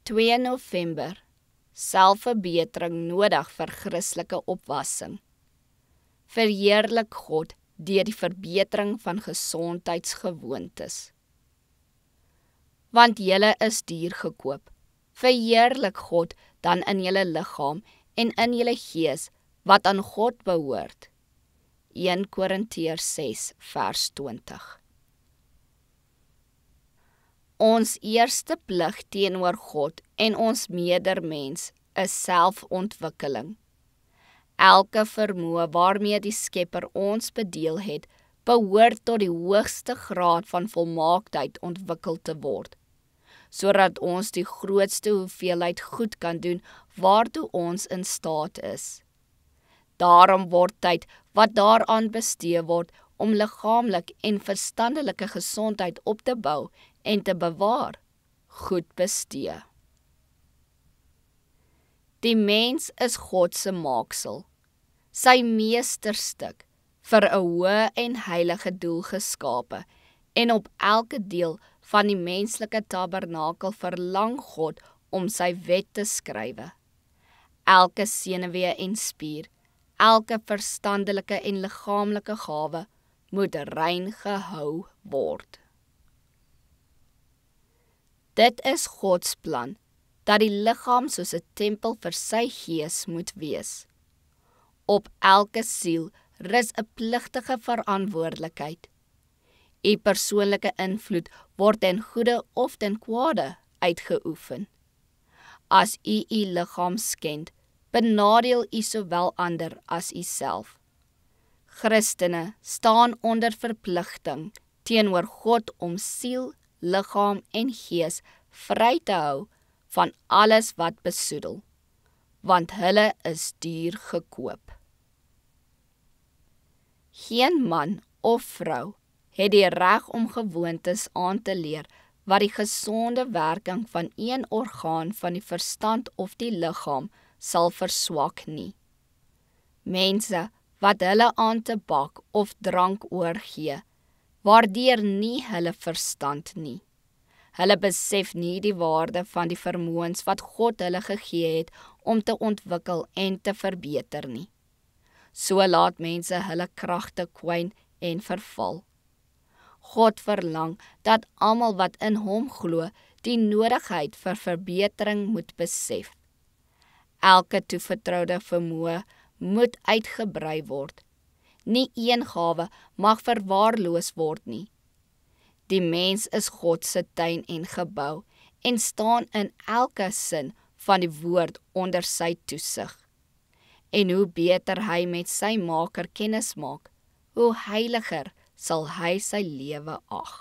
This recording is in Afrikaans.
2 November, selfverbetering nodig vir Christelike opwassing. Verheerlik God deur die verbetering van gesondheidsgewoontes. Want julle is duur gekoop, verheerlik God dan in julle liggaam en in julle gees, wat aan God behoort. 1 Korintiërs 6 vers 20. Ons eerste plig teenoor God en ons medermens is selfontwikkeling. Elke vermoë waarmee die Skepper ons bedeel het, behoort tot die hoogste graad van volmaaktheid ontwikkel te word, sodat ons die grootste hoeveelheid goed kan doen waartoe ons in staat is. Daarom word tyd wat daaraan bestee word om liggaamlik en verstandelike gesondheid op te bou en te bewaar, goed bestee. Die mens is God se maaksel, sy meesterstuk, vir 'n hoë en heilige doel geskape, en op elke deel van die menslike tabernakel verlang God om sy wet te skrywe. Elke senuwee en spier, elke verstandelike en liggaamlike gawe moet rein gehou word. Dit is Gods plan, dat die liggaam soos 'n tempel vir sy gees moet wees. Op elke siel rus 'n pligtige verantwoordelikheid. U persoonlike invloed word ten goeie of ten kwade uitgeoefen. As u liggaam skend, benadeel u sowel ander as u self. Christene staan onder verpligting teenoor God om siel, liggaam en gees vry te hou van alles wat besoedel, want hulle is duur gekoop. Geen man of vrou het die reg om gewoontes aan te leer wat die gesonde werking van een orgaan van die verstand of die liggaam sal verswak nie. Mense wat hulle aan tabak of drank oorgee, waardeur nie hulle verstand nie. Hulle besef nie die waarde van die vermoëns wat God hulle gegee het om te ontwikkel en te verbeter nie. So laat mense hulle kragte kwyn en verval. God verlang dat almal wat in hom glo, die nodigheid vir verbetering moet besef. Elke toevertroude vermoë moet uitgebrei word. Nie een gawe mag verwaarloos word nie. Die mens is God se tuin en gebou en staan in elke sin van die woord onder sy toesig. En hoe beter hy met sy maker kennis maak, hoe heiliger sal hy sy lewe ag.